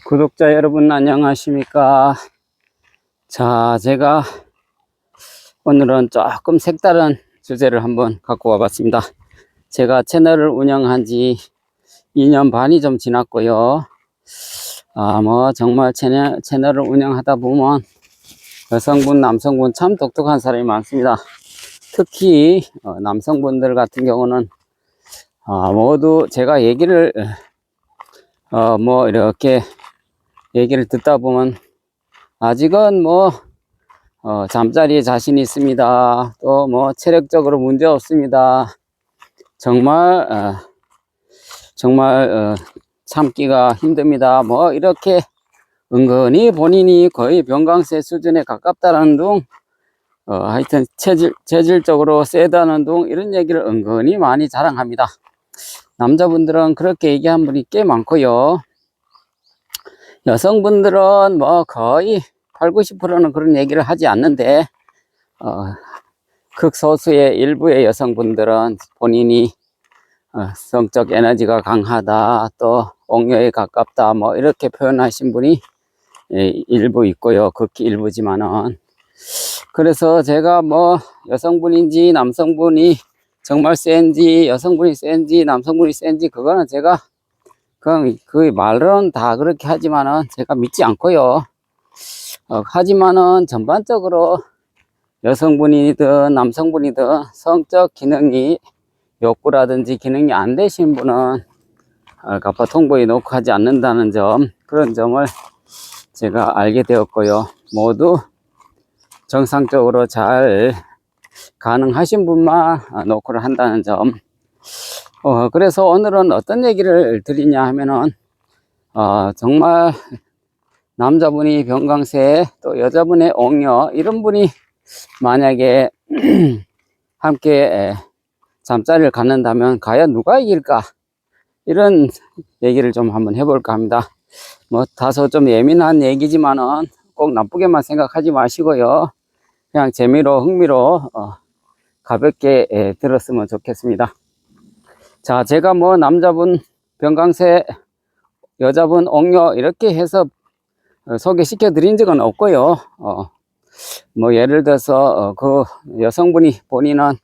구독자 여러분 안녕하십니까. 자, 제가 오늘은 조금 색다른 주제를 한번 갖고 와봤습니다. 제가 채널을 운영한 지 2년 반이 좀 지났고요. 정말 채널을 운영하다 보면 여성분, 남성분 참 독특한 사람이 많습니다. 특히 남성분들 같은 경우는 모두 제가 얘기를 이렇게 얘기를 듣다 보면 아직은 잠자리에 자신 있습니다. 또 체력적으로 문제 없습니다. 정말 참기가 힘듭니다. 이렇게 은근히 본인이 거의 병강세 수준에 가깝다는 둥, 하여튼 체질적으로 세다는 둥, 이런 얘기를 은근히 많이 자랑합니다. 남자분들은 그렇게 얘기한 분이 꽤 많고요. 여성분들은 거의 8, 90%는 그런 얘기를 하지 않는데, 극소수의 일부의 여성분들은 본인이 성적 에너지가 강하다, 또 옥녀에 가깝다, 이렇게 표현하신 분이 일부 있고요. 극히 일부지만은. 그래서 제가 여성분인지 남성분이 정말 센지, 여성분이 센지, 남성분이 센지, 그거는 제가 그 말은 다 그렇게 하지만은 제가 믿지 않고요. 하지만은 전반적으로 여성분이든 남성분이든 성적 기능이, 욕구라든지 기능이 안 되신 분은 가파 통보에 놓고 하지 않는다는 점, 그런 점을 제가 알게 되었고요. 모두 정상적으로 잘 가능하신 분만 노크를 한다는 점. 그래서 오늘은 어떤 얘기를 드리냐 하면은, 정말 남자분이 병강세, 또 여자분의 옥녀, 이런 분이 만약에 함께 잠자리를 갖는다면 과연 누가 이길까? 이런 얘기를 좀 한번 해볼까 합니다. 다소 좀 예민한 얘기지만은 꼭 나쁘게만 생각하지 마시고요. 그냥 재미로, 흥미로 가볍게 들었으면 좋겠습니다. 자, 제가 남자분 병강세, 여자분 옥녀 이렇게 해서 소개시켜 드린 적은 없고요. 예를 들어서 그 여성분이 본인은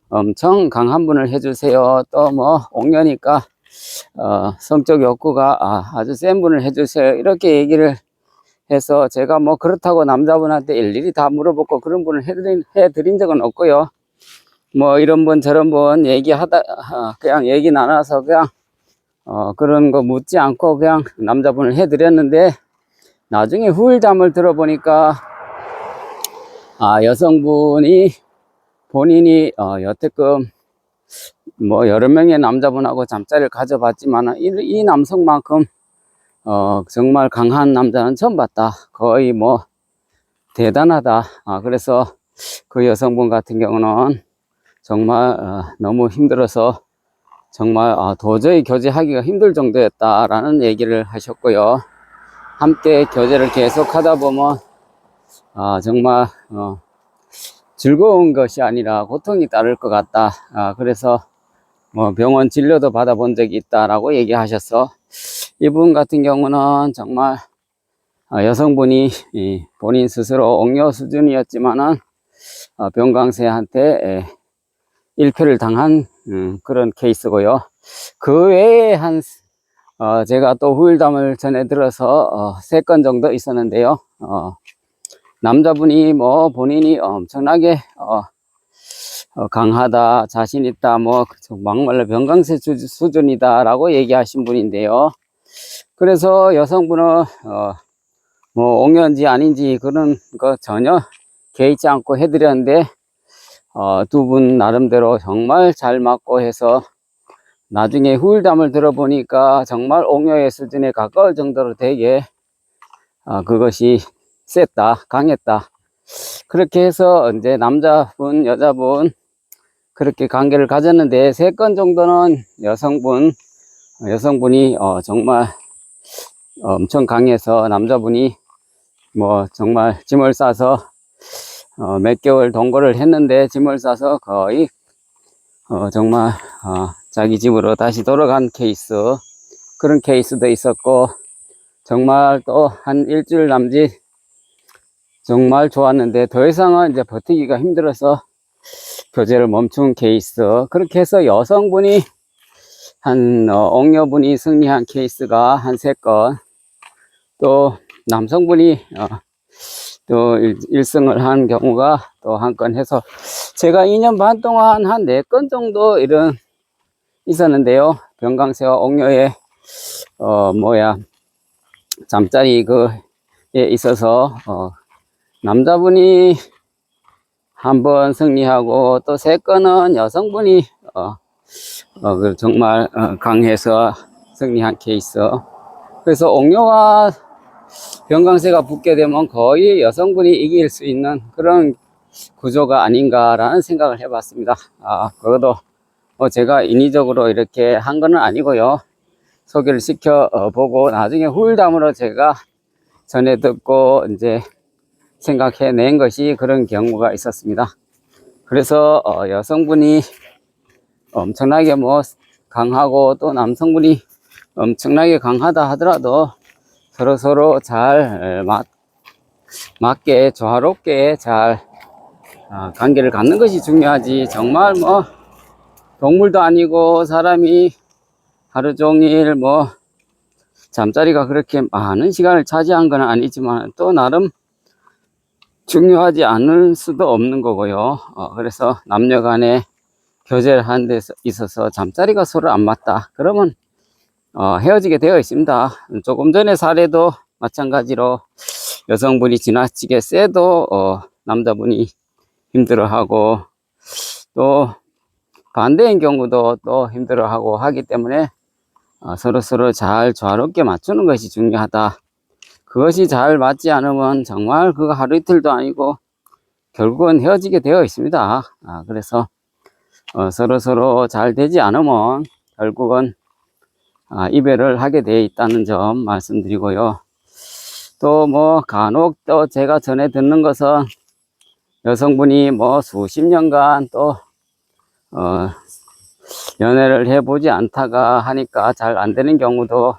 엄청 강한 분을 해주세요, 또 옥녀니까 성적 욕구가 아주 센 분을 해주세요, 이렇게 얘기를 해서 제가 그렇다고 남자분한테 일일이 다 물어보고 그런 분을 해드린 적은 없고요. 이런 분 저런 분 얘기하다 그냥 얘기 나눠서 그냥 그런 거 묻지 않고 그냥 남자분을 해드렸는데, 나중에 후일담을 들어보니까 여성분이 본인이 여태껏 여러 명의 남자분하고 잠자리를 가져봤지만 이 남성만큼 정말 강한 남자는 처음 봤다, 거의 대단하다. 그래서 그 여성분 같은 경우는 정말 너무 힘들어서 정말 도저히 교제하기가 힘들 정도였다라는 얘기를 하셨고요. 함께 교제를 계속 하다 보면 정말 즐거운 것이 아니라 고통이 따를 것 같다. 그래서 병원 진료도 받아본 적이 있다라고 얘기하셔서, 이분 같은 경우는 정말 여성분이 본인 스스로 옥녀 수준이었지만은 병강세한테 1패를 당한 그런 케이스고요. 그 외에 제가 또 후일담을 전해 들어서 3건 정도 있었는데요. 남자분이 본인이 엄청나게 강하다, 자신 있다, 막말로 병강세 수준이다 라고 얘기하신 분인데요. 그래서 여성분은 옥녀인지 아닌지 그런 거 전혀 개의치 않고 해드렸는데, 두 분 나름대로 정말 잘 맞고 해서 나중에 후일담을 들어보니까 정말 옥녀의 수준에 가까울 정도로 되게 그것이 셌다, 강했다. 그렇게 해서 이제 남자분, 여자분 그렇게 관계를 가졌는데, 3건 정도는 여성분이 정말 엄청 강해서 남자분이 정말 짐을 싸서 몇 개월 동거를 했는데 짐을 싸서 거의 정말 자기 집으로 다시 돌아간 케이스, 그런 케이스도 있었고, 정말 또 한 일주일 남짓 정말 좋았는데 더 이상은 이제 버티기가 힘들어서 교제를 멈춘 케이스. 그렇게 해서 여성분이 옥녀분이 승리한 케이스가 한 3건, 또 남성분이 또 1승을 한 경우가 또 1건 해서 제가 2년 반 동안 한 4건 정도 이런 있었는데요. 병강세와 옥녀의 잠자리 그에 있어서 남자분이 1번 승리하고 또 3건은 여성분이 정말 강해서 승리한 케이스. 그래서 옥녀와 병강세가 붙게 되면 거의 여성분이 이길 수 있는 그런 구조가 아닌가라는 생각을 해봤습니다. 그것도 제가 인위적으로 이렇게 한 건 아니고요. 소개를 시켜보고 나중에 후일담으로 제가 전해 듣고 이제 생각해낸 것이 그런 경우가 있었습니다. 그래서 여성분이 엄청나게 강하고 또 남성분이 엄청나게 강하다 하더라도 서로 잘 맞게 조화롭게 잘 관계를 갖는 것이 중요하지, 정말 동물도 아니고 사람이 하루 종일 잠자리가 그렇게 많은 시간을 차지한 건 아니지만 또 나름 중요하지 않을 수도 없는 거고요. 그래서 남녀 간에 교제를 하는 데 있어서 잠자리가 서로 안 맞다 그러면 헤어지게 되어 있습니다. 조금 전에 사례도 마찬가지로 여성분이 지나치게 세도 남자분이 힘들어하고 또 반대인 경우도 또 힘들어하고 하기 때문에 서로 잘 조화롭게 맞추는 것이 중요하다. 그것이 잘 맞지 않으면 정말 그거 하루 이틀도 아니고 결국은 헤어지게 되어 있습니다. 그래서 서로 잘 되지 않으면 결국은 이별을 하게 되어 있다는 점 말씀드리고요. 또 간혹 또 제가 전해 듣는 것은 여성분이 수십 년간 또 연애를 해보지 않다가 하니까 잘 안 되는 경우도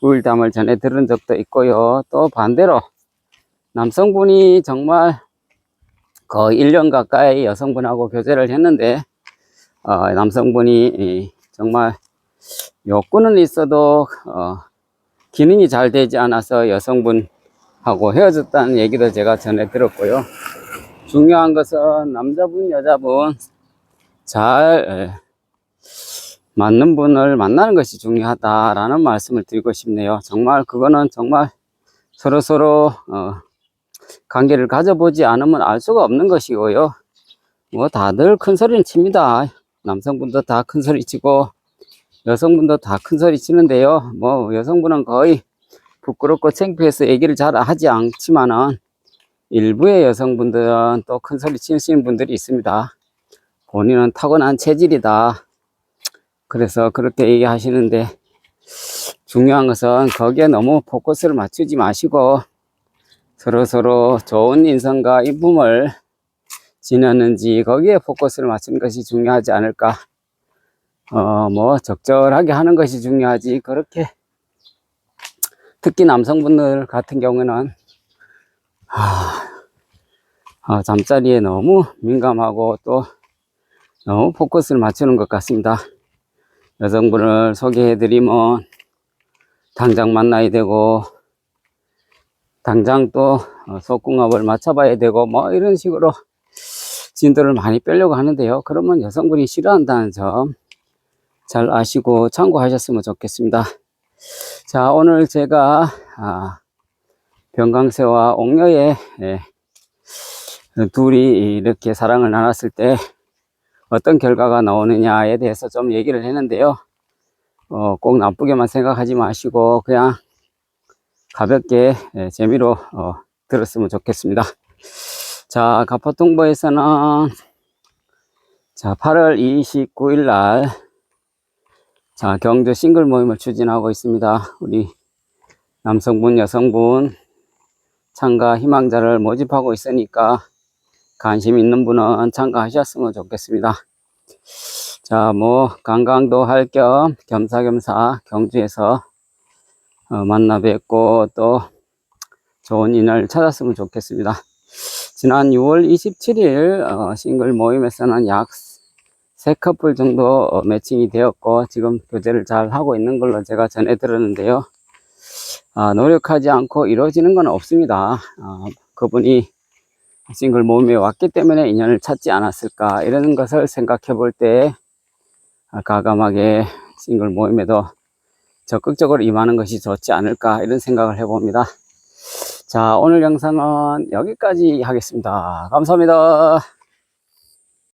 우울담을 전해 들은 적도 있고요. 또 반대로 남성분이 정말 거의 1년 가까이 여성분하고 교제를 했는데 남성분이 정말 욕구는 있어도 기능이 잘 되지 않아서 여성분하고 헤어졌다는 얘기도 제가 전해 들었고요. 중요한 것은 남자분 여자분 잘 맞는 분을 만나는 것이 중요하다라는 말씀을 드리고 싶네요. 정말 그거는 정말 서로 관계를 가져보지 않으면 알 수가 없는 것이고요. 다들 큰 소리는 칩니다. 남성분도 다 큰 소리 치고 여성분도 다 큰 소리 치는데요. 여성분은 거의 부끄럽고 창피해서 얘기를 잘 하지 않지만은 일부의 여성분들은 또 큰 소리 치시는 분들이 있습니다. 본인은 타고난 체질이다. 그래서 그렇게 얘기하시는데 중요한 것은 거기에 너무 포커스를 맞추지 마시고 서로 좋은 인성과 이쁨을 지녔는지 거기에 포커스를 맞추는 것이 중요하지 않을까. 적절하게 하는 것이 중요하지, 그렇게 특히 남성분들 같은 경우는 잠자리에 너무 민감하고 또 너무 포커스를 맞추는 것 같습니다. 여성분을 소개해드리면 당장 만나야 되고 당장 또 속궁합을 맞춰봐야 되고 이런 식으로 진도를 많이 빼려고 하는데요. 그러면 여성분이 싫어한다는 점 잘 아시고 참고하셨으면 좋겠습니다. 자, 오늘 제가 병강세와 옥녀의 둘이 이렇게 사랑을 나눴을 때 어떤 결과가 나오느냐에 대해서 좀 얘기를 했는데요. 꼭 나쁘게만 생각하지 마시고 그냥 가볍게 재미로 들었으면 좋겠습니다. 자, 가포통보에서는 8월 29일 날 경주 싱글 모임을 추진하고 있습니다. 우리 남성분, 여성분 참가 희망자를 모집하고 있으니까 관심 있는 분은 참가하셨으면 좋겠습니다. 자, 관광도 할 겸 겸사겸사 경주에서 만나 뵙고 또 좋은 인연을 찾았으면 좋겠습니다. 지난 6월 27일 싱글 모임에서는 약 3커플 정도 매칭이 되었고 지금 교제를 잘 하고 있는 걸로 제가 전해 들었는데요. 노력하지 않고 이루어지는 건 없습니다. 그분이 싱글 모임에 왔기 때문에 인연을 찾지 않았을까, 이런 것을 생각해 볼 때 과감하게 싱글 모임에도 적극적으로 임하는 것이 좋지 않을까, 이런 생각을 해봅니다. 자, 오늘 영상은 여기까지 하겠습니다. 감사합니다.